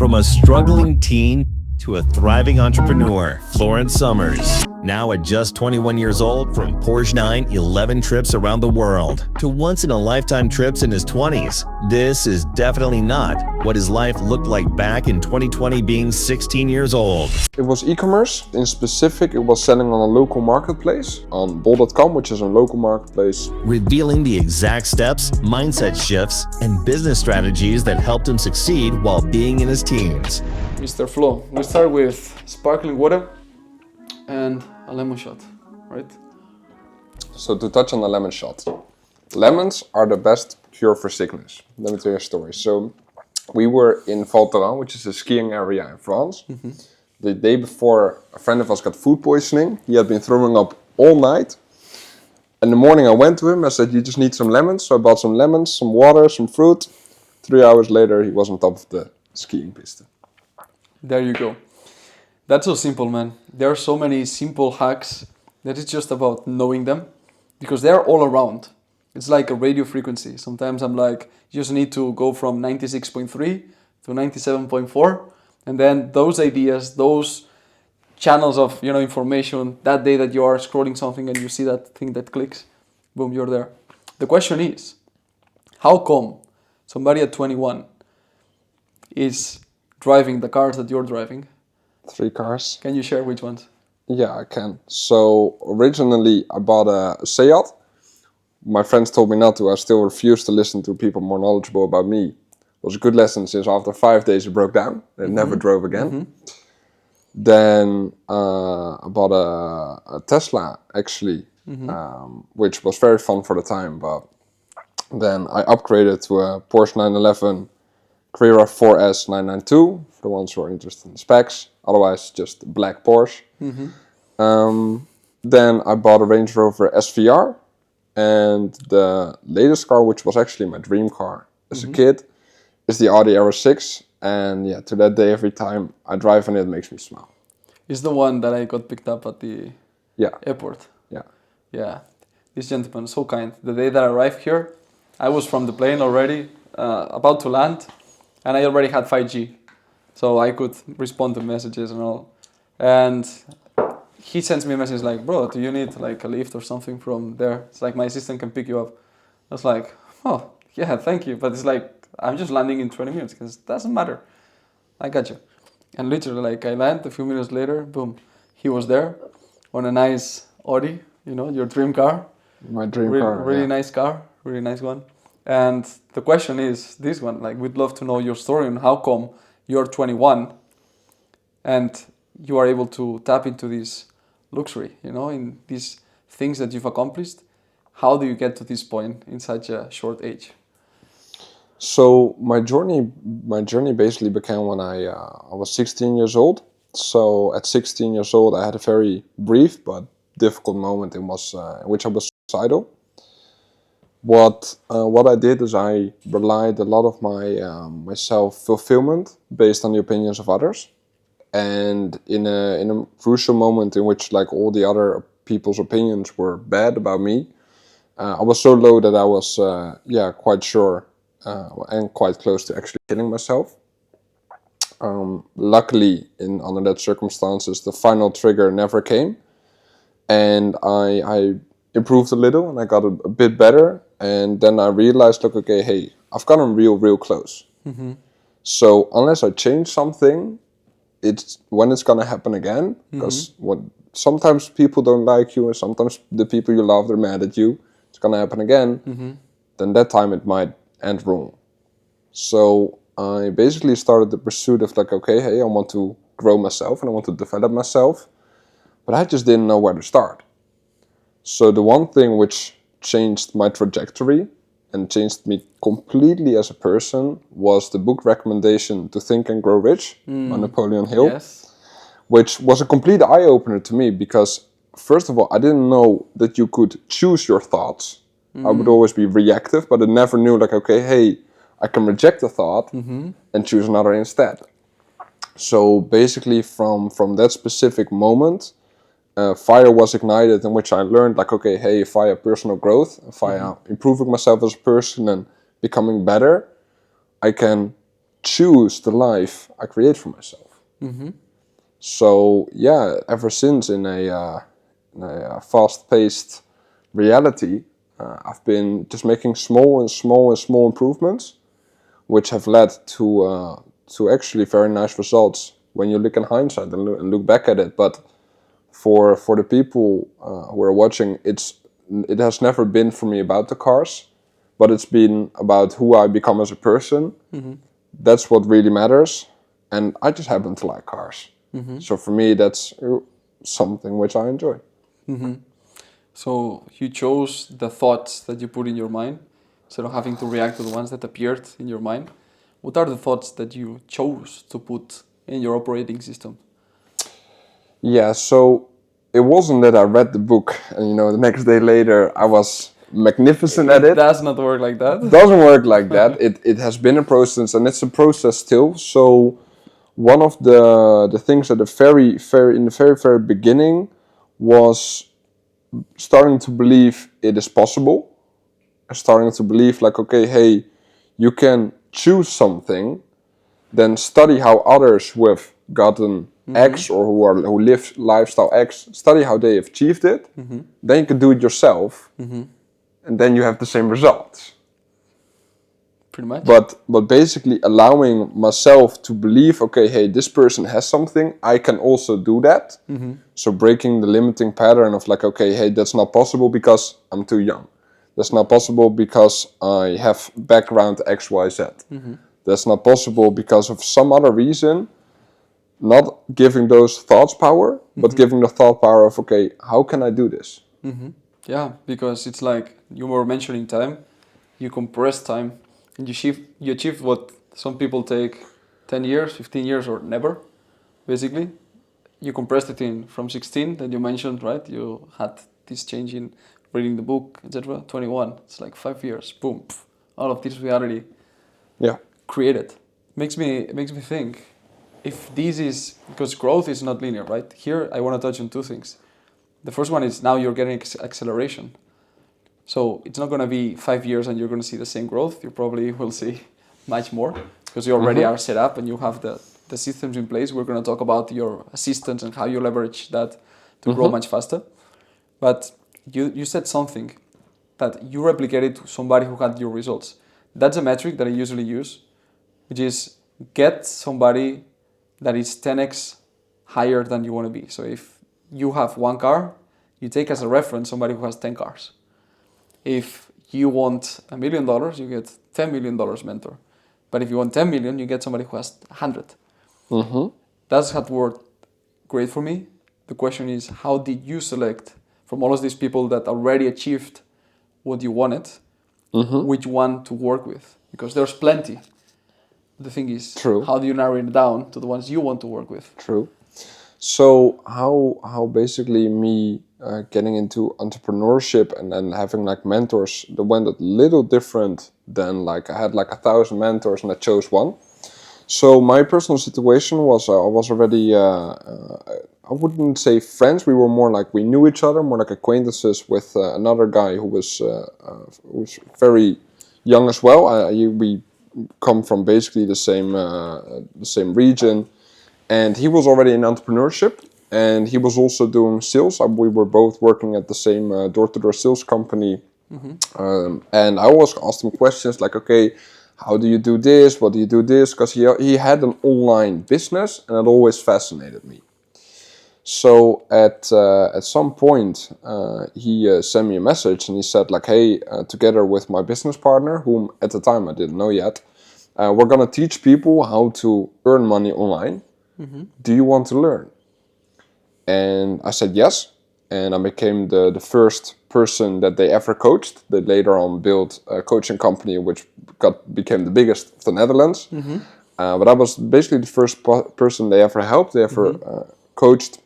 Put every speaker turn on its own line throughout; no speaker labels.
From a struggling teen to a thriving entrepreneur, Florent Summers, now at just 21 years old, from Porsche 911 trips around the world to once-in-a-lifetime trips in his 20s. This is definitely not what his life looked like back in 2020 being 16 years old.
It was e-commerce. In specific, it was selling on a local marketplace, on bol.com, which is a local marketplace.
Revealing the exact steps, mindset shifts, and business strategies that helped him succeed while being in his teens.
Mr. Flo, we start with sparkling water and a lemon shot, right?
So to touch on the lemon shot. Lemons are the best cure for sickness. Let me tell you a story. So we were in Val Thorens, which is a skiing area in France. Mm-hmm. The day before, a friend of us got food poisoning. He had been throwing up all night. In the morning I went to him, I said, you just need some lemons. So I bought some lemons, some water, some fruit. 3 hours later, he was on top of the skiing piste.
There you go. That's so simple, man. There are so many simple hacks that it's just about knowing them because they're all around. It's like a radio frequency. Sometimes I'm like, you just need to go from 96.3 to 97.4. And then those ideas, those channels of information, that day that you are scrolling something and you see that thing that clicks, boom, you're there. The question is, how come somebody at 21 is driving the cars that you're driving?
3 cars.
Can you share which ones?
Yeah, I can. So originally I bought a Seat. My friends told me not to. I still refused to listen to people more knowledgeable about me. It was a good lesson since after 5 days it broke down. It never drove again. Mm-hmm. Then I bought a Tesla actually, which was very fun for the time. But then I upgraded to a Porsche 911 Carrera 4S 992 for the ones who are interested in specs. Otherwise, just black Porsche. Mm-hmm. Then I bought a Range Rover SVR, and the latest car, which was actually my dream car as a kid, is the Audi R6. And yeah, to that day, every time I drive in it, makes me smile.
It's the one that I got picked up at the airport.
Yeah.
Yeah. This gentleman, so kind. The day that I arrived here, I was from the plane already, about to land, and I already had 5G. So I could respond to messages and all. And he sends me a message like, bro, do you need like a lift or something from there? It's like my assistant can pick you up. I was like, oh, yeah, thank you. But it's like, I'm just landing in 20 minutes because it doesn't matter. I got you. And literally, like, I land a few minutes later, boom, he was there on a nice Audi, your dream car.
My dream car.
Really nice car, really nice one. And the question is this one, like, we'd love to know your story and how come you're 21 and you are able to tap into this luxury, in these things that you've accomplished. How do you get to this point in such a short age?
So my journey basically began when I was 16 years old. So at 16 years old, I had a very brief but difficult moment in which I was suicidal. What I did is I relied a lot of my self-fulfillment based on the opinions of others. And in a crucial moment in which like all the other people's opinions were bad about me, I was so low that I was quite sure and quite close to actually killing myself. Luckily, under that circumstances, the final trigger never came, and I improved a little and I got a bit better. And then I realized, look, okay, hey, I've gotten real close. Mm-hmm. So unless I change something, it's when it's gonna happen again. Because sometimes people don't like you, and sometimes the people you love, they're mad at you. It's gonna happen again. Mm-hmm. Then that time it might end wrong. So I basically started the pursuit of like, okay, hey, I want to grow myself and I want to develop myself, but I just didn't know where to start. So the one thing which changed my trajectory and changed me completely as a person was the book recommendation To Think and Grow Rich by Napoleon Hill, yes. Which was a complete eye-opener to me because, first of all, I didn't know that you could choose your thoughts. I would always be reactive, but I never knew like, okay, hey, I can reject a thought and choose another instead. So basically from that specific moment, fire was ignited in which I learned like, okay, hey, via personal growth, via improving myself as a person and becoming better, I can choose the life I create for myself. So yeah, ever since in a fast-paced reality, I've been just making small and small and small improvements, which have led to actually very nice results when you look in hindsight and look back at it. But for the people who are watching, it has never been for me about the cars, but it's been about who I become as a person. That's what really matters, and I just happen to like cars. So for me, that's something which I enjoy.
So you chose the thoughts that you put in your mind instead of having to react to the ones that appeared in your mind. What are the thoughts that you chose to put in your operating system?
Yeah, so it wasn't that I read the book and the next day later I was magnificent at
It
it.
does not work like that.
Doesn't work like that. It has been a process, and it's a process still. So one of the things at the very beginning was starting to believe it is possible. Starting to believe like, okay, hey, you can choose something, then study how others who have gotten X or who live lifestyle X, study how they have achieved it. Then you can do it yourself, and then you have the same results.
Pretty much.
But basically allowing myself to believe, okay, hey, this person has something, I can also do that. So breaking the limiting pattern of like, okay, hey, that's not possible because I'm too young. That's not possible because I have background X, Y, Z. That's not possible because of some other reason. Not giving those thoughts power, but giving the thought power of, okay, how can I do this?
Yeah, because it's like you were mentioning time, you compress time, and you achieve what some people take 10 years, 15 years, or never, basically. You compressed it in from 16 that you mentioned, right? You had this change in reading the book, etc. 21, it's like 5 years, boom, pff, all of this reality
Yeah.
created. It makes me think, if this is, because growth is not linear, right? Here I want to touch on two things. The first one is now you're getting acceleration. So it's not going to be 5 years and you're going to see the same growth. You probably will see much more because you already are set up and you have the systems in place. We're going to talk about your assistants and how you leverage that to grow much faster. But you said something that you replicated to somebody who had your results. That's a metric that I usually use, which is get somebody that is 10x higher than you want to be. So if you have one car, you take as a reference somebody who has 10 cars. If you want $1 million, you get $10 million mentor. But if you want 10 million, you get somebody who has 100. That's what worked great for me. The question is, how did you select from all of these people that already achieved what you wanted, which one to work with? Because there's plenty. The thing is,
True.
How do you narrow it down to the ones you want to work with?
True. So how basically me getting into entrepreneurship and then having like mentors that went a little different than like I had like 1,000 mentors and I chose one. So my personal situation was I was already I wouldn't say friends. We were more like we knew each other, more like acquaintances with another guy who was very young as well. We come from basically the same region. And he was already in entrepreneurship, and he was also doing sales. We were both working at the same door-to-door sales company. And I always asked him questions like, okay, how do you do this? What do you do this? Because he had an online business, and it always fascinated me. So at some point, he sent me a message, and he said like, hey, together with my business partner, whom at the time I didn't know yet, we're going to teach people how to earn money online. Do you want to learn? And I said yes, and I became the first person that they ever coached. They later on built a coaching company which became the biggest of the Netherlands. But I was basically the first person they ever helped, they ever coached,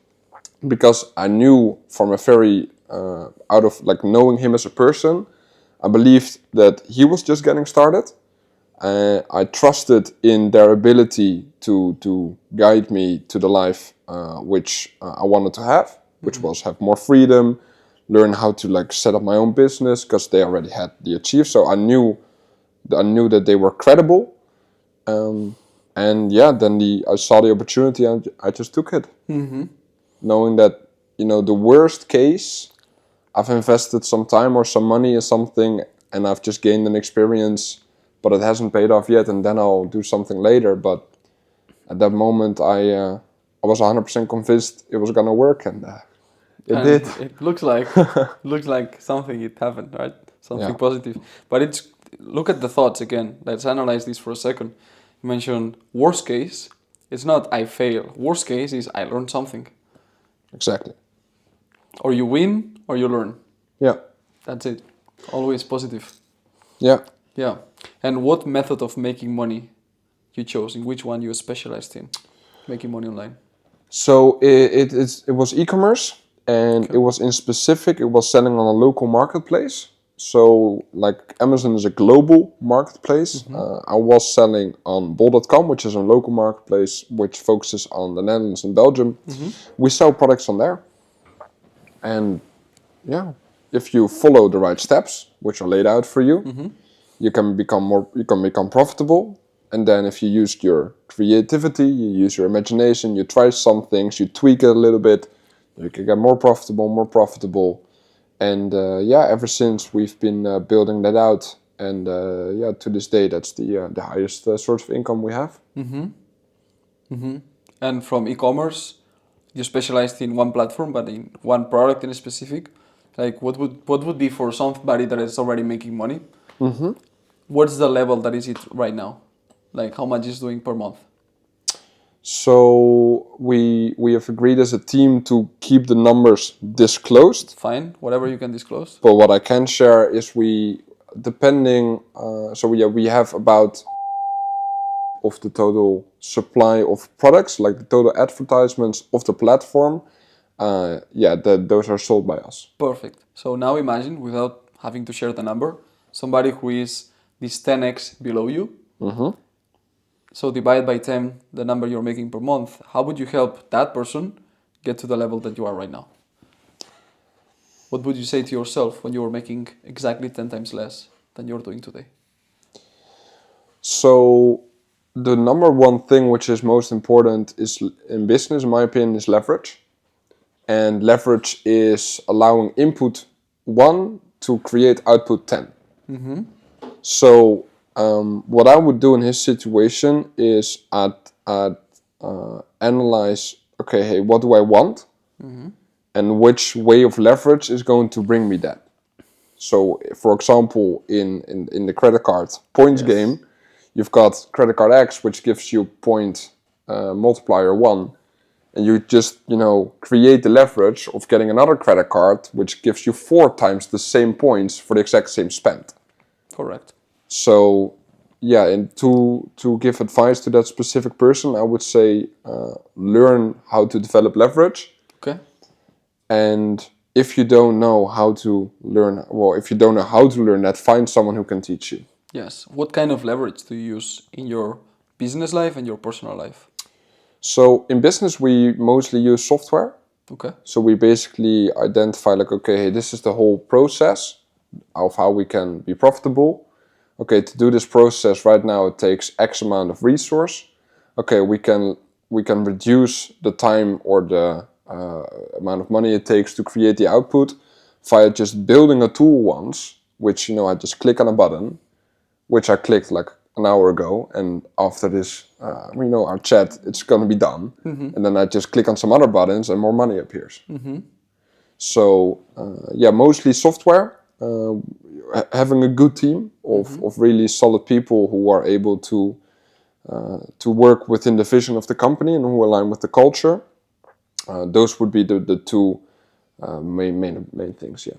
because I knew from a very out of like knowing him as a person, I believed that he was just getting started. I trusted in their ability to guide me to the life which I wanted to have, which was have more freedom, learn how to like set up my own business, because they already had the achieve. So I knew that they were credible. And yeah, then I saw the opportunity and I just took it. Knowing that, the worst case, I've invested some time or some money in something and I've just gained an experience, but it hasn't paid off yet, and then I'll do something later. But at that moment, I was 100% convinced it was gonna work, and it
And
did.
it looks like something it happened, right? Something
Yeah.
positive. But look at the thoughts again. Let's analyze this for a second. You mentioned worst case. It's not I fail. Worst case is I learn something.
Exactly.
Or you win or you learn.
Yeah.
That's it. Always positive.
Yeah.
Yeah. And what method of making money you chose? In which one you specialized in making money online?
So it was e-commerce, and it was in specific. It was selling on a local marketplace. So like Amazon is a global marketplace. I was selling on bol.com, which is a local marketplace which focuses on the Netherlands and Belgium. We sell products on there, and yeah, if you follow the right steps, which are laid out for you, you can become profitable. And then if you use your creativity, you use your imagination, you try some things, you tweak it a little bit, you can get more profitable. And ever since we've been building that out, and to this day, that's the highest source of income we have.
And from e-commerce, you specialized in one platform, but in one product in a specific. Like what would be for somebody that is already making money? What's the level that is it right now? Like how much is doing per month?
So we have agreed as a team to keep the numbers disclosed.
Fine, whatever you can disclose.
But what I can share is we have about of the total supply of products, like the total advertisements of the platform. Those are sold by us.
Perfect. So now imagine, without having to share the number, somebody who is this 10x below you. So divide by 10 the number you're making per month. How would you help that person get to the level that you are right now? What would you say to yourself when you were making exactly 10 times less than you're doing today?
So the number one thing which is most important is in business, in my opinion, is leverage. And leverage is allowing input 1 to create output 10. So what I would do in his situation is analyze, okay, hey, what do I want? And which way of leverage is going to bring me that? So, for example, in the credit card points game, you've got credit card X, which gives you point multiplier 1. And you just, create the leverage of getting another credit card, which gives you 4 times the same points for the exact same spend.
Correct.
So, and to give advice to that specific person, I would say learn how to develop leverage.
Okay.
And if you don't know how to learn that, find someone who can teach you.
Yes. What kind of leverage do you use in your business life and your personal life?
So in business, we mostly use software.
Okay.
So we basically identify like, okay, hey, this is the whole process of how we can be profitable. Okay, to do this process right now, it takes X amount of resource. Okay, we can reduce the time or the amount of money it takes to create the output via just building a tool once, which, I just click on a button, which I clicked like an hour ago, and after this, our chat, it's gonna be done. And then I just click on some other buttons and more money appears. So, mostly software, having a good team of really solid people who are able to work within the vision of the company and who align with the culture. Those would be the two main things, yeah.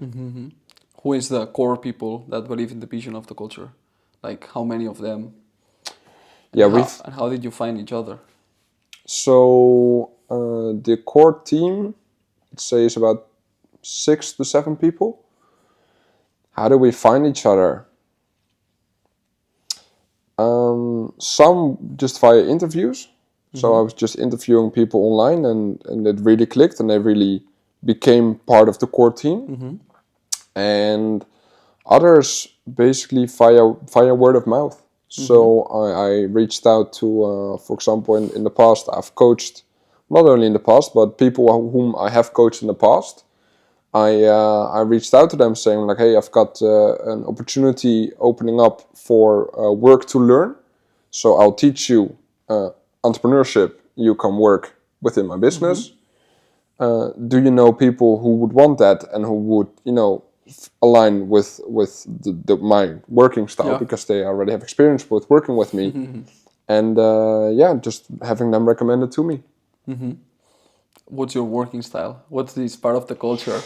Who is the core people that believe in the vision of the culture? Like how many of them? And how did you find each other?
So the core team, I'd say, is about 6 to 7 people. How do we find each other? Some just via interviews. So I was just interviewing people online, and it really clicked, and they really became part of the core team. And others basically via word of mouth. So I reached out to, for example, in the past, I've coached, not only in the past, but people whom I have coached in the past. I reached out to them saying like, hey, I've got an opportunity opening up for work to learn. So I'll teach you entrepreneurship. You come work within my business. Do you know people who would want that and who would, align with my working style,
Yeah.
because they already have experience with working with me, and just having them recommended to me.
What's your working style? What's this part of the culture?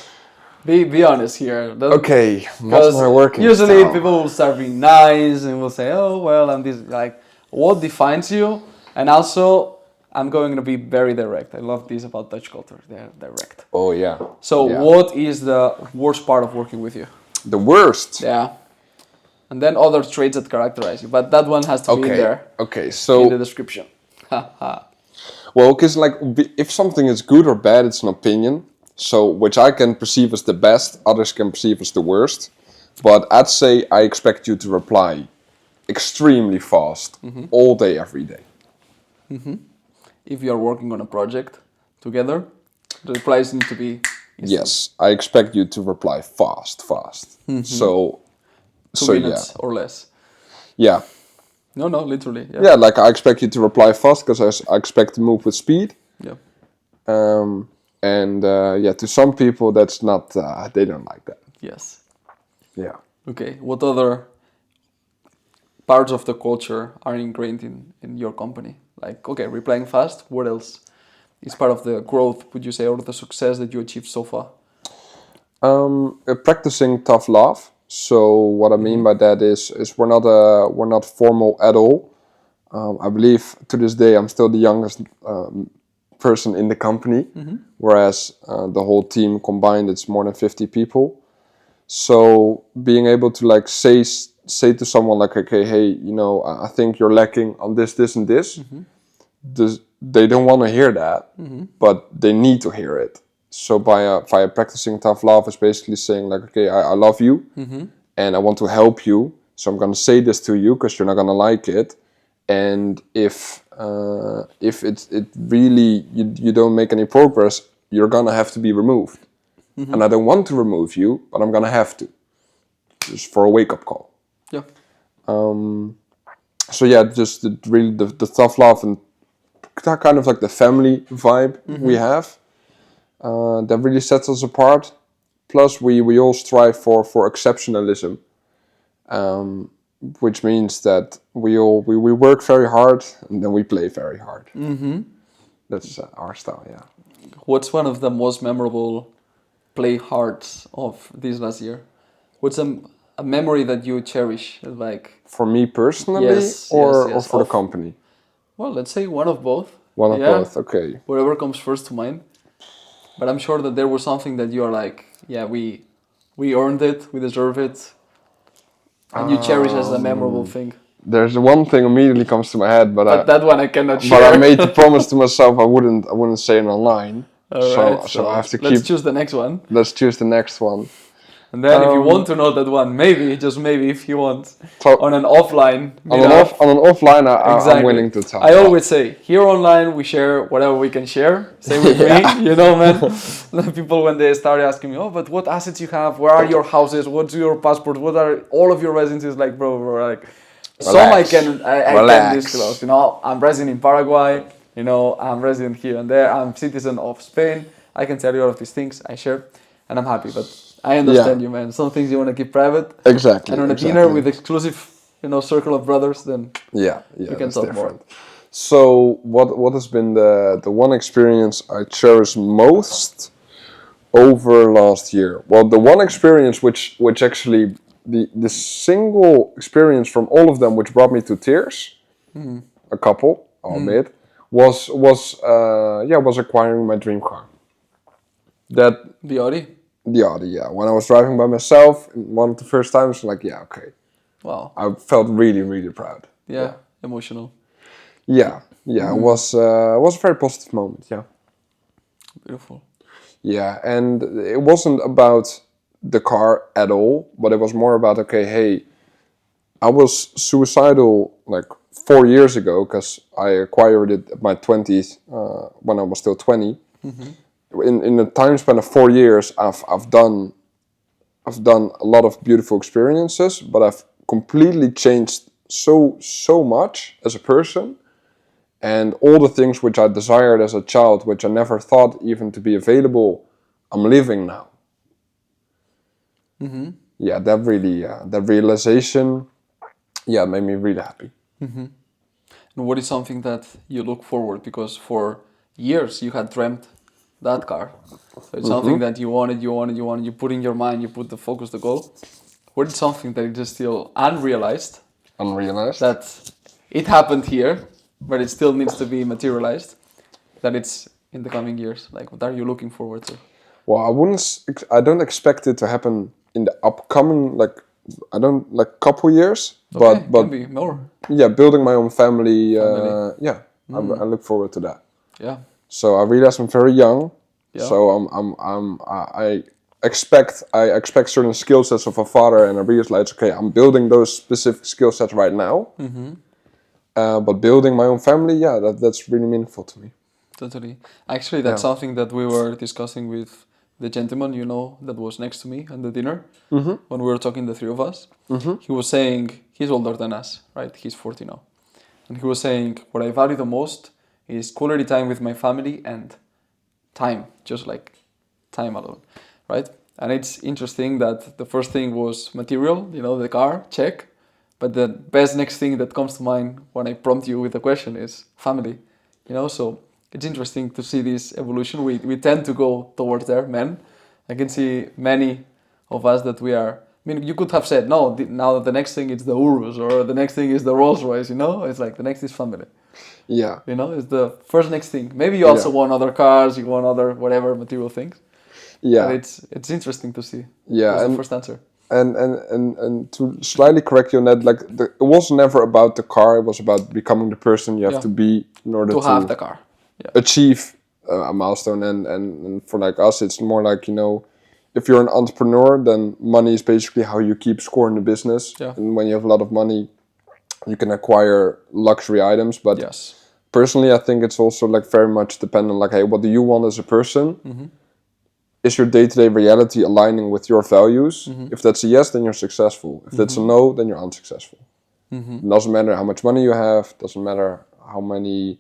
Be honest here.
Okay, what's
Because
my working
usually
style?
people will start being nice and will say, "Oh well, I'm this." Like, what defines you? And also, I'm going to be very direct. I love this about Dutch culture. They're direct.
Oh yeah.
So,
Yeah.
what is the worst part of working with you?
The worst.
Yeah. And then other traits that characterize you, but that one has to be in there
Okay.
in the
So
description.
well, because like if something is good or bad, it's an opinion. So which I can perceive as the best, others can perceive as the worst. But I'd say I expect you to reply extremely fast, all day, every day.
If you are working on a project together, the replies need to be instant.
Yes, I expect you to reply fast. So,
2 minutes or less.
yeah.
No, literally. Yeah.
Yeah, like I expect you to reply fast because I expect to move with speed.
Yeah.
To some people that's not, they don't like that.
Yes.
Yeah.
Okay. What other parts of the culture are ingrained in your company? Like, okay, replying fast. What else is part of the growth, would you say, or the success that you achieved so far?
Practicing tough love. So what I mean by that is we're not formal at all. I believe to this day I'm still the youngest person in the company, whereas the whole team combined it's more than 50 people. So being able to like say to someone like, okay, hey, I think you're lacking on this, and this. They don't want to hear that, but they need to hear it. So by practicing tough love is basically saying like, okay, I love you, and I want to help you. So I'm gonna say this to you because you're not gonna like it. And if it really you don't make any progress, you're gonna have to be removed. And I don't want to remove you, but I'm gonna have to, just for a wake up call.
Yeah.
So yeah, just the tough love and kind of like the family vibe we have, that really sets us apart. Plus we all strive for exceptionalism, which means that we work very hard and then we play very hard. That's our style. Yeah.
What's one of the most memorable play hards of this last year? What's a memory that you cherish? Like,
For me personally,
Yes,
or
yes,
for the
of-
company.
well, let's say one of both.
One of
Yeah.
both. Okay.
Whatever comes first to mind. But I'm sure that there was something that you are like, yeah, we earned it, we deserve it, and you cherish as a memorable thing.
There's one thing immediately comes to my head,
But that one I cannot
but
share.
I made the promise to myself I wouldn't say it online.
Alright,
So I have to
let's
keep.
choose the next one.
Let's choose the next one.
And then if you want to know that one, maybe, just maybe if you want,
So
on an offline
on
meetup.
an offline,
Exactly.
I'm willing to tell.
I always say, here online we share whatever we can share. Same with me, man. People when they start asking me, oh, but what assets you have? Where are your houses? What's your passport? What are all of your residences? Like, bro, like, some I can
Relax.
disclose. I'm resident in Paraguay. I'm resident here and there. I'm citizen of Spain. I can tell you all of these things. I share, and I'm happy. But I understand you, man. Some things you want to keep private.
Exactly.
And on a dinner with exclusive, circle of brothers, then we can
that's
talk
different.
more.
So what has been the one experience I cherish most over last year? Well, the one experience which actually the single experience from all of them which brought me to tears, a couple, I'll admit, was acquiring my dream car.
The Audi?
The Audi, yeah. When I was driving by myself, one of the first times, like, yeah, okay.
Wow.
I felt really, really proud.
Yeah. Emotional.
Yeah, it was a very positive moment. Yeah.
Beautiful.
Yeah, and it wasn't about the car at all, but it was more about, okay, hey, I was suicidal like 4 years ago because I acquired it at my 20s when I was still 20. In a time span of 4 years, I've done a lot of beautiful experiences, but I've completely changed so much as a person, and all the things which I desired as a child, which I never thought even to be available, I'm living now. Yeah, that really, that realization, yeah, made me really happy.
And what is something that you look forward, because for years you had dreamt that car. So it's something that you wanted, you put in your mind, you put the focus, the goal. What is something that is just still unrealized,
Unrealized.
that it happened here, but it still needs to be materialized, that it's in the coming years? Like, what are you looking forward to?
Well, I don't expect it to happen in the upcoming, like, I don't, like, couple years,
Okay,
but
can be more.
yeah, building my own family,
Family.
yeah, I look forward to that.
Yeah.
So I realize I'm very young,
Yeah.
so I expect certain skill sets of a father, and I realize, okay, I'm building those specific skill sets right now. But building my own family, yeah, that's really meaningful to me.
Totally. Actually, that's
Yeah.
something that we were discussing with the gentleman, that was next to me at the dinner, when we were talking, the three of us. He was saying, he's older than us, right? He's 40 now. And he was saying, what I value the most is quality time with my family and time, just like time alone, right? And it's interesting that the first thing was material, the car, check. But the best next thing that comes to mind when I prompt you with the question is family, so it's interesting to see this evolution. We tend to go towards there, men. I can see many of us that we are. I mean, you could have said, no, now the next thing is the Urus, or the next thing is the Rolls Royce, It's like the next is family.
Yeah.
It's the first next thing. Maybe you also want other cars, you want other whatever material things.
Yeah.
But it's interesting to see.
Yeah.
What's the first answer?
And to slightly correct you on that, like, it was never about the car. It was about becoming the person you have to be in order
To have the car. Yeah.
achieve a milestone. And for like us, it's more like, if you're an entrepreneur, then money is basically how you keep score in the business.
Yeah.
And when you have a lot of money, you can acquire luxury items. But
Yes.
personally, I think it's also like very much dependent, like, hey, what do you want as a person? Is your day-to-day reality aligning with your values? If that's a yes, then you're successful. If that's a no, then you're unsuccessful. It doesn't matter how much money you have, doesn't matter how many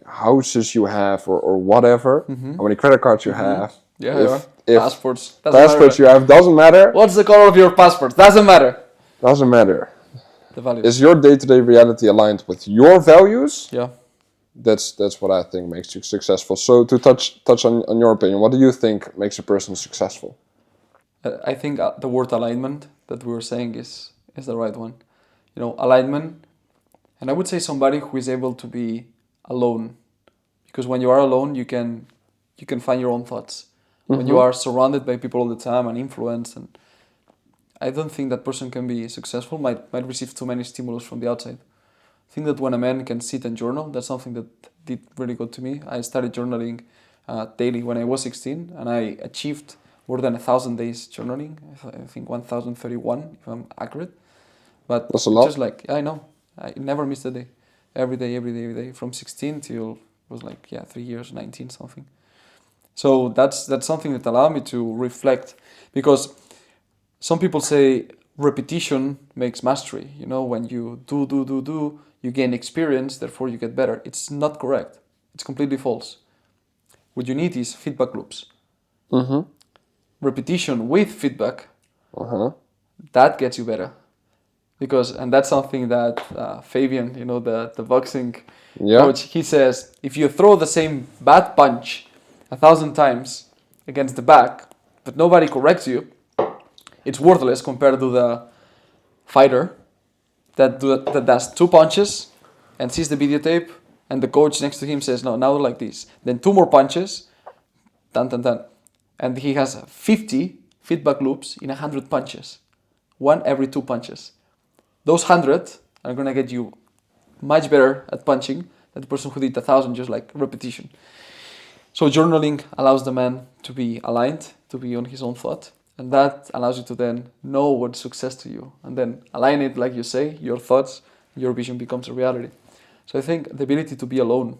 houses you have, or whatever, how many credit cards you have.
Yeah,
If
passports.
passports you have, doesn't matter.
What's the color of your passport? Doesn't matter.
Doesn't matter.
The values.
Is your day-to-day reality aligned with your values?
Yeah.
That's what I think makes you successful. So to touch on your opinion, what do you think makes a person successful?
I think the word alignment that we were saying is the right one. Alignment, and I would say somebody who is able to be alone, because when you are alone, you can find your own thoughts. When you are surrounded by people all the time and influenced, and I don't think that person can be successful. Might receive too many stimulus from the outside. I think that when a man can sit and journal, that's something that did really good to me. I started journaling daily when I was 16, and I achieved more than 1,000 days journaling. I think 1,031, if I'm accurate. But
that's a lot.
Just like, I know, I never missed a day. Every day, from 16 till was 3 years, 19 something. So that's something that allowed me to reflect, because some people say repetition makes mastery. When you do, you gain experience, therefore you get better. It's not correct. It's completely false. What you need is feedback loops. Repetition with feedback, that gets you better. And that's something that Fabian, the boxing coach, he says, if you throw the same bad punch 1,000 times against the back, but nobody corrects you, it's worthless compared to the fighter that does 2 punches and sees the videotape, and the coach next to him says, no, now like this. Then 2 more punches, dun. And he has 50 feedback loops in 100 punches. 1 every 2 punches. Those 100 are going to get you much better at punching than the person who did 1,000 just like repetition. So journaling allows the man to be aligned, to be on his own thought. And that allows you to then know what's success to you, and then align it, like you say, your thoughts, your vision becomes a reality. So I think the ability to be alone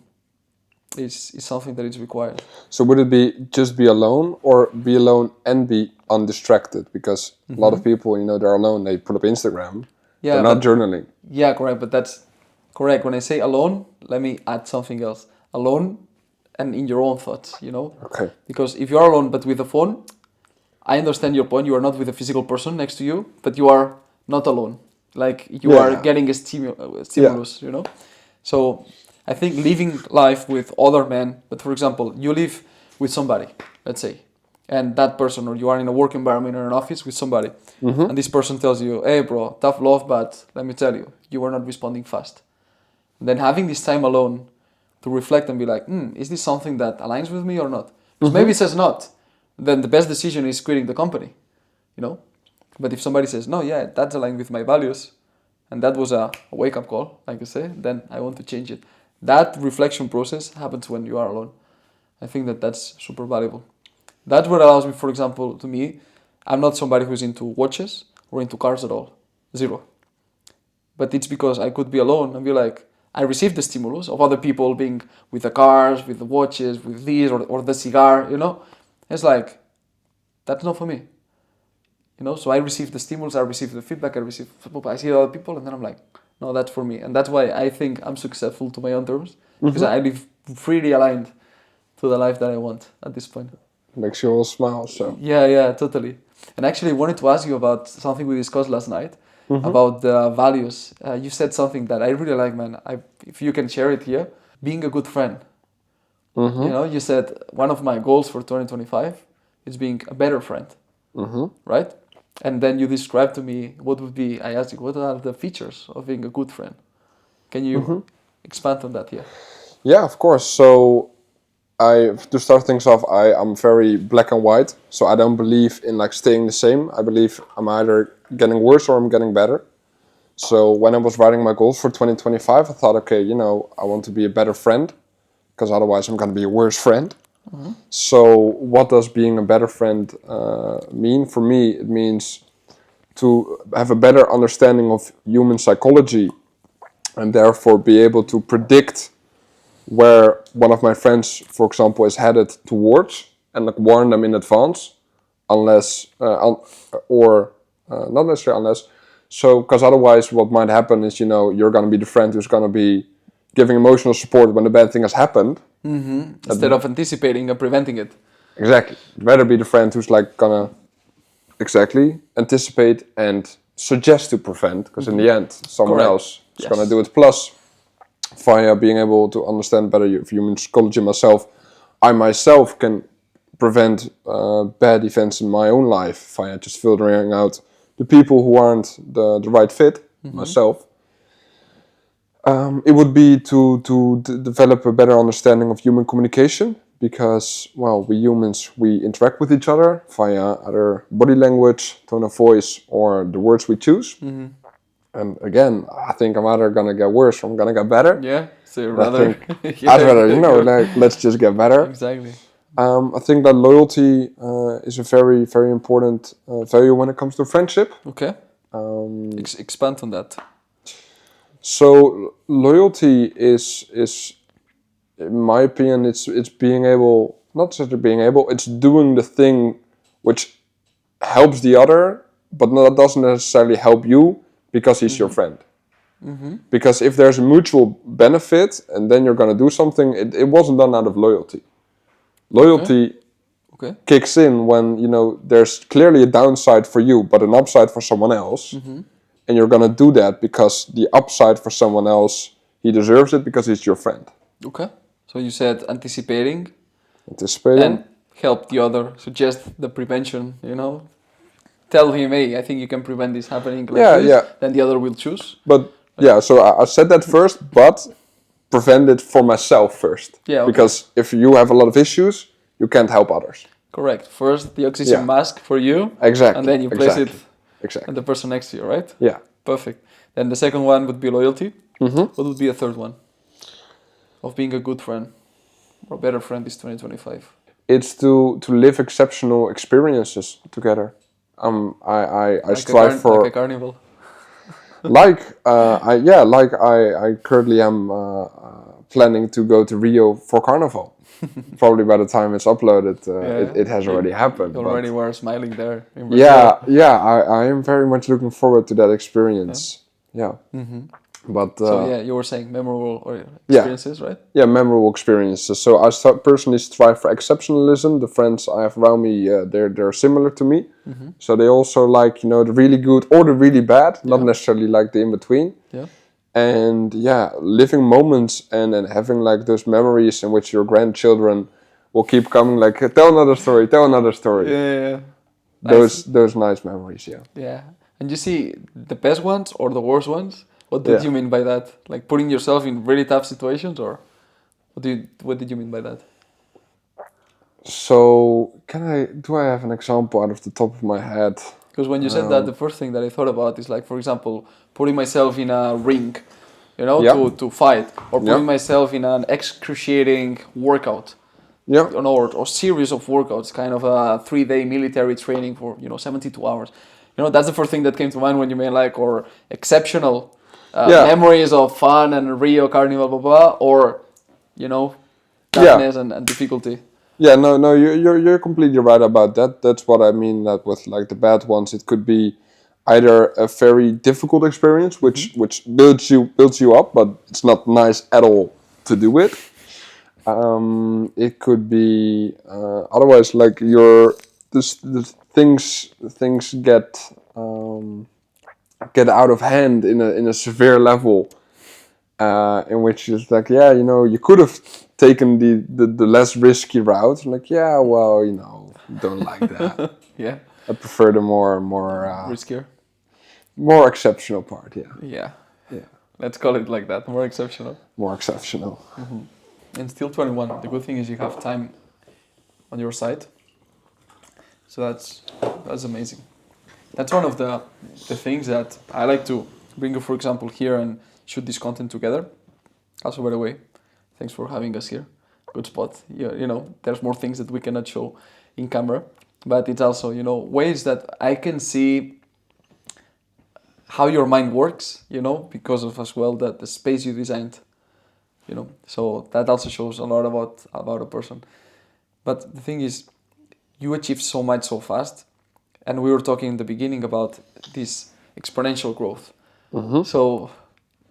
is something that is required.
So would it be just be alone, or be alone and be undistracted? Because a lot of people, they're alone, they put up Instagram, they're not journaling.
Yeah, correct, but that's correct. When I say alone, let me add something else. Alone and in your own thoughts,
Okay.
Because if you are alone but with a phone, I understand your point. You are not with a physical person next to you, but you are not alone. Like you are getting a stimulus, So I think living life with other men, but for example, you live with somebody, let's say, and that person, or you are in a work environment or an office with somebody, and this person tells you, hey bro, tough love, but let me tell you, you are not responding fast. And then having this time alone to reflect and be like, is this something that aligns with me or not? Because maybe it says not, then the best decision is quitting the company, But if somebody says, no, yeah, that's aligned with my values, and that was a wake-up call, like you say, then I want to change it. That reflection process happens when you are alone. I think that that's super valuable. That's what allows me, for example, to me, I'm not somebody who's into watches or into cars at all. Zero. But it's because I could be alone and be like, I receive the stimulus of other people being with the cars, with the watches, with these, or the cigar, It's like, that's not for me. So I receive the stimulus, I receive the feedback, I see other people, and then I'm like, no, that's for me. And that's why I think I'm successful to my own terms, because I live freely aligned to the life that I want at this point.
Makes you all smile, so.
Yeah, totally. And actually, I wanted to ask you about something we discussed last night, about the values. You said something that I really like, man. If you can share it here, being a good friend. You said one of my goals for 2025 is being a better friend, right? And then you described to me I asked you, what are the features of being a good friend? Can you expand on that here?
Yeah, of course. So to start things off, I'm very black and white. So I don't believe in staying the same. I believe I'm either getting worse or I'm getting better. So when I was writing my goals for 2025, I thought, okay, I want to be a better friend, because otherwise I'm going to be a worse friend. So what does being a better friend mean? For me, it means to have a better understanding of human psychology, and therefore be able to predict where one of my friends, for example, is headed towards, and warn them in advance, not necessarily unless. So, because otherwise what might happen is, you're going to be the friend who's going to be giving emotional support when the bad thing has happened.
Instead of anticipating and preventing it.
Exactly. Better be the friend who's gonna anticipate and suggest to prevent, because in the end, someone else is gonna do it. Plus, via being able to understand better human psychology myself, I myself can prevent bad events in my own life via just filtering out the people who aren't the right fit, myself. It would be to develop a better understanding of human communication, because, we humans, we interact with each other via either body language, tone of voice, or the words we choose. And again, I think I'm either going to get worse or I'm going to get better.
Yeah, so rather...
I'd rather, let's just get better.
Exactly.
I think that loyalty is a very, very important value when it comes to friendship.
Okay. Expand on that.
So loyalty is, in my opinion, it's being able, not just being able, it's doing the thing which helps the other, but that doesn't necessarily help you because he's your friend. Because if there's a mutual benefit and then you're going to do something, it wasn't done out of loyalty. Loyalty kicks in when, there's clearly a downside for you, but an upside for someone else. And you're going to do that because the upside for someone else, he deserves it because he's your friend.
Okay. So you said anticipating.
And
help the other, suggest the prevention, Tell him, hey, I think you can prevent this happening Then the other will choose.
But so I said that first, but prevent it for myself first.
Yeah, okay.
Because if you have a lot of issues, you can't help others.
Correct. First, the oxygen mask for you.
Exactly.
And then you place it
Exactly.
and the person next to you, right?
Yeah.
Perfect. Then the second one would be loyalty. What would be a third one? Of being a good friend or a better friend this 2025?
It's to live exceptional experiences together. I
Like
strive for
like a carnival.
I currently am planning to go to Rio for Carnival. Probably by the time it's uploaded, it has already happened.
You already were smiling there in
Yeah,
Brazil.
yeah, I am very much looking forward to that experience. Yeah. But
So yeah, you were saying memorable or
yeah.
experiences, right?
Yeah, memorable experiences. So I personally strive for exceptionalism. The friends I have around me, they're similar to me. So they also like, you know, the really good or the really bad, not
Yeah.
necessarily like the in between.
Yeah.
And yeah, living moments and having like those memories in which your grandchildren will keep coming like, tell another story, tell another story.
Yeah.
Those nice memories, yeah.
Yeah. And you see the best ones or the worst ones? What did you mean by that? Like putting yourself in really tough situations, or what did you mean by that?
So do I have an example out of the top of my head?
Because when you said that, the first thing that I thought about is like, for example, putting myself in a ring, you know,
Yeah.
to fight, or putting
Yeah.
myself in an excruciating workout,
Yeah.
you know, or series of workouts, kind of a 3-day military training for 72 hours. You know, that's the first thing that came to mind when you mean like, or exceptional
Yeah.
memories of fun and Rio Carnival, blah blah, or you know, toughness and difficulty.
Yeah, no, you're completely right about that. That's what I mean. That with like the bad ones, it could be either a very difficult experience, which builds you up, but it's not nice at all to do it. It could be otherwise like the things get out of hand in a severe level. In which it's like, yeah, you know, you could have taken the less risky route. Like, yeah, well, you know, don't like that.
Yeah,
I prefer the more
riskier.
more exceptional part. Yeah,
Yeah,
yeah,
let's call it like that. More exceptional.
more exceptional.
And still 21. The good thing is you have time on your side. So that's amazing. That's one of the things that I like to bring you, for example, here and shoot this content together. Also, by the way, thanks for having us here. Good spot. You know, there's more things that we cannot show in camera, but it's also, you know, ways that I can see how your mind works, you know, because of as well that the space you designed, you know. So that also shows a lot about a person. But the thing is, you achieved so much so fast, and we were talking in the beginning about this exponential growth. So,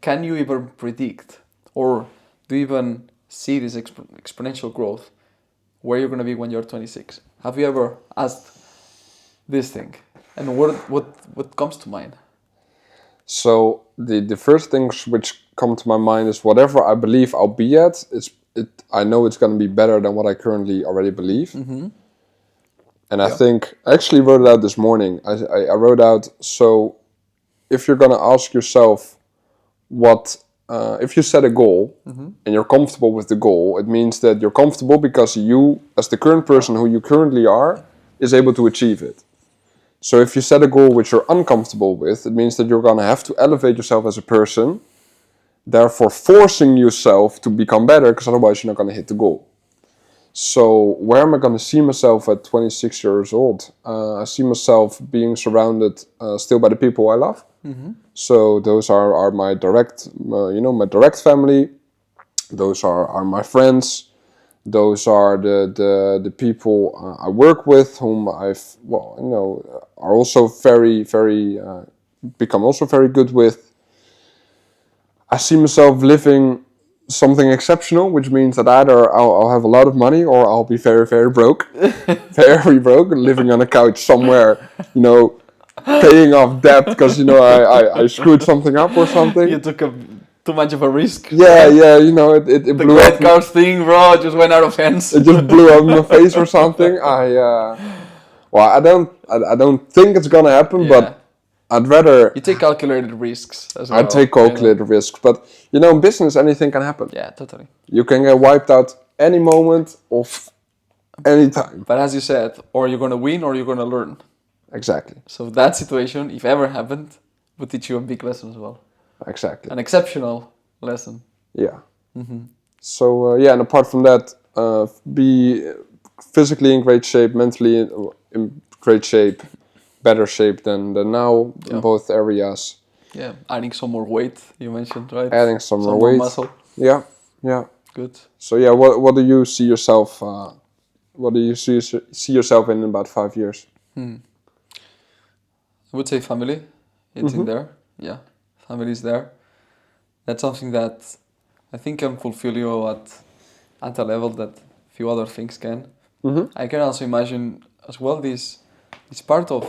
can you even predict, or do you even see this exponential growth, where you're going to be when you're 26? Have you ever asked this thing, and what comes to mind?
So the first things which come to my mind is whatever I believe I'll be at. I know it's going to be better than what I currently already believe. And I think I actually wrote it out this morning. I wrote out, so if you're going to ask yourself if you set a goal and you're comfortable with the goal, it means that you're comfortable because you, as the current person who you currently are, is able to achieve it. So if you set a goal which you're uncomfortable with, it means that you're going to have to elevate yourself as a person, therefore forcing yourself to become better, because otherwise you're not going to hit the goal. So where am I going to see myself at 26 years old? I see myself being surrounded still by the people I love. So those are my direct, my direct family. Those are my friends. Those are the people I work with, whom are also very, very, become also very good with. I see myself living something exceptional, which means that either I'll have a lot of money or I'll be very, very broke. Very broke, living on a couch somewhere, paying off debt because, I screwed something up or something.
You took too much of a risk.
Yeah,
right?
yeah, it
The
blew
credit
up.
card thing, bro, just went out of hands.
It just blew up in my face or something. I don't think it's gonna happen, but I'd rather.
You take calculated risks as well.
I take calculated risks, but in business anything can happen.
Yeah, totally.
You can get wiped out any moment of any time.
But as you said, or you're gonna win or you're gonna learn.
Exactly.
So that situation, if ever happened, would teach you a big lesson as well.
Exactly.
An exceptional lesson.
Yeah. So and apart from that, be physically in great shape, mentally in great shape, better shape than now in
Yeah.
both areas.
Yeah, adding some more weight, you mentioned, right?
Adding some more
more
weight.
muscle.
Yeah, yeah.
Good.
So yeah, what do you see yourself? What do you see yourself in about 5 years?
I would say family. It's in there. Yeah, family is there. That's something that I think can fulfill you at a level that few other things can. I can also imagine as well this part of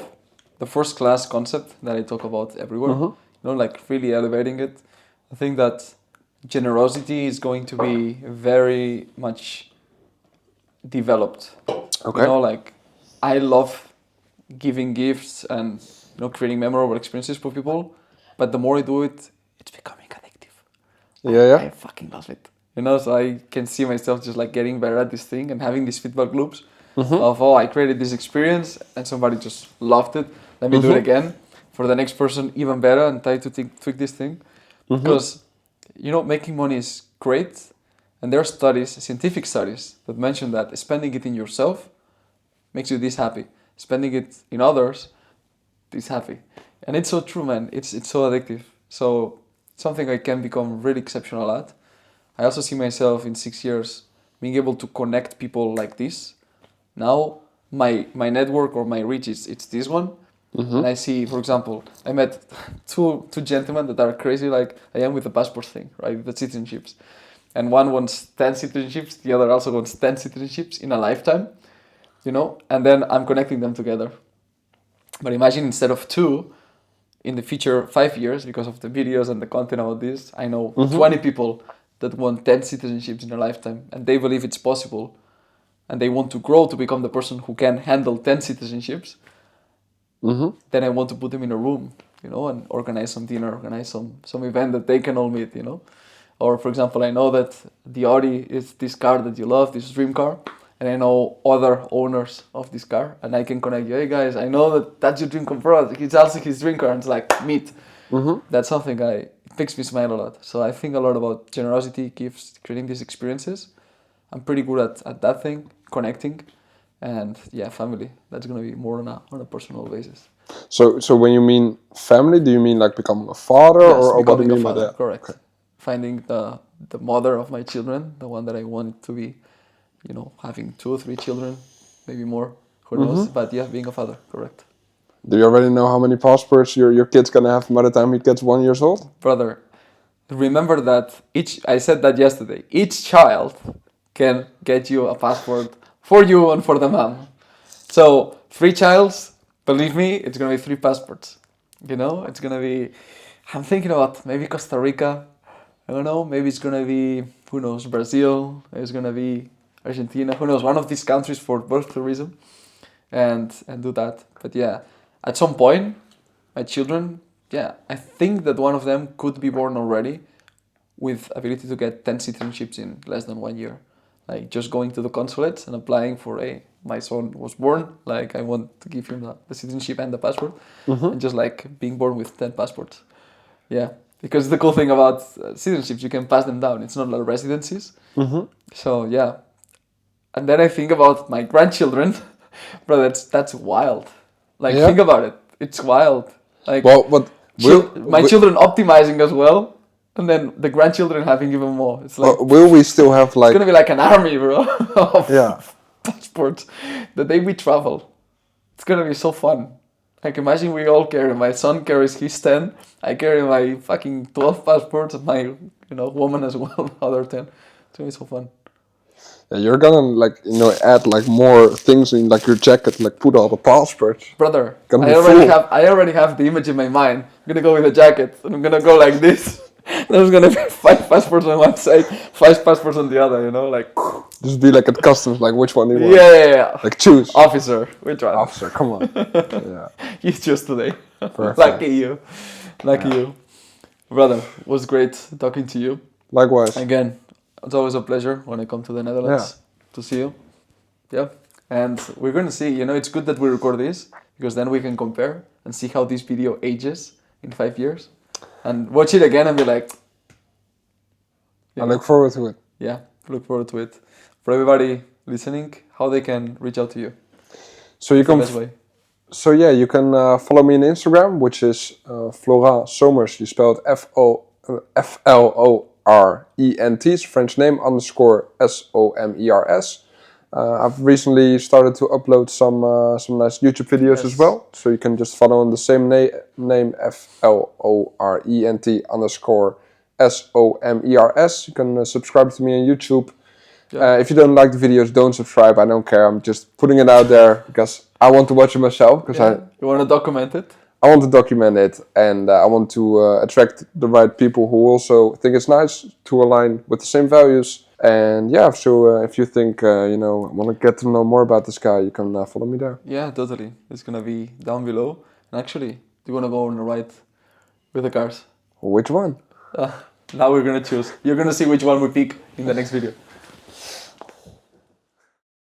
the first class concept that I talk about everywhere. You know, like really elevating it. I think that generosity is going to be very much developed.
Okay.
You know, like I love giving gifts and creating memorable experiences for people, but the more I do it, it's becoming addictive.
Yeah.
I fucking love it. You know, so I can see myself just like getting better at this thing and having these feedback loops of, I created this experience and somebody just loved it. Let me do it again for the next person even better and try to tweak this thing. Because, making money is great. And there are studies, scientific studies, that mention that spending it in yourself makes you this happy. Spending it in others is happy. And it's so true, man. It's so addictive. So something I can become really exceptional at. I also see myself in 6 years being able to connect people like this. Now my network or my reach is it's this one. And I see, for example, I met two gentlemen that are crazy like I am with the passport thing, right? The citizenships. And one wants 10 citizenships, the other also wants 10 citizenships in a lifetime, and then I'm connecting them together. But imagine instead of 2, in the future 5 years, because of the videos and the content about this, I know 20 people that want 10 citizenships in a lifetime, and they believe it's possible, and they want to grow to become the person who can handle 10 citizenships. Then I want to put them in a room, and organize some dinner, organize some event that they can all meet, Or for example, I know that the Audi is this car that you love, this dream car, and I know other owners of this car, and I can connect you. Hey guys, I know that that's your dream car product. It's also his dream car, and it's like meet. That's something it makes me smile a lot. So I think a lot about generosity, gifts, creating these experiences. I'm pretty good at that thing, connecting, and yeah, family. That's gonna be more on a personal basis.
So when you mean family, do you mean like becoming a father,
Yes,
or what do
becoming
you
a
mean by
father,
that?
correct.
Okay.
Finding the mother of my children, the one that I want to be, having 2 or 3 children, maybe more, who knows? But yeah, being a father, correct.
Do you already know how many passports your kid's gonna have by the time he gets 1 year old?
Brother, remember that I said that yesterday, each child can get you a passport for you and for the mom. So 3 childs, believe me, it's gonna be 3 passports. It's gonna be, I'm thinking about maybe Costa Rica. I don't know, maybe it's gonna be, who knows, Brazil, it's gonna be Argentina, who knows, one of these countries for birth tourism, and do that. But yeah, at some point, my children, yeah, I think that one of them could be born already with ability to get 10 citizenships in less than 1 year. Like just going to the consulates and applying for, hey, my son was born, like I want to give him the citizenship and the passport, and just like being born with 10 passports. Yeah, because the cool thing about citizenships, you can pass them down. It's not like residencies. So yeah, and then I think about my grandchildren, bro. That's wild. Like
Yeah.
think about it. It's wild. Like
Well, but
my children optimizing as well, and then the grandchildren having even more. It's like
will we still have
it's
like
gonna be like an army, bro, of
yeah?
passports. The day we travel, it's gonna be so fun. Like imagine we all carry. My son carries his 10. I carry my fucking 12 passports, and my woman as well, other 10. It's gonna be so fun.
Yeah, you're gonna like add like more things in like your jacket, like put all the passports.
Brother,
Gonna
I
be
already
full.
have the image in my mind. I'm gonna go with a jacket, and I'm gonna go like this. There's gonna be 5 passports on one side, 5 passports on the other. Like
Just be like at customs, like which one do you want?
yeah.
Like choose.
Officer, which one?
Officer, come on. Yeah.
You choose today.
Perfect.
Lucky you, brother. Was great talking to you
Likewise.
again. It's always a pleasure when I come to the Netherlands to see you. Yeah, and we're gonna see. It's good that we record this because then we can compare and see how this video ages in 5 years, and watch it again and be like,
I look forward to it.
yeah, look forward to it. For everybody listening, how they can reach out to you.
So you
The
can
best way.
So yeah, you can follow me on Instagram, which is Florent Somers. You spell it Florent, it's French name, _ SOMERS. I've recently started to upload some nice YouTube videos as well. So you can just follow on the same name FLORENT _ SOMERS. You can subscribe to me on YouTube. If you don't like the videos, don't subscribe. I don't care. I'm just putting it out there because I want to watch it myself.
You want to document it?
I want to document it, and I want to attract the right people who also think it's nice to align with the same values. And yeah, so if you think, want to get to know more about this guy, you can follow me there.
Yeah, totally. It's going to be down below. And actually, do you want to go on a ride with the cars?
Which one?
Now we're going to choose. You're going to see which one we pick in the next video.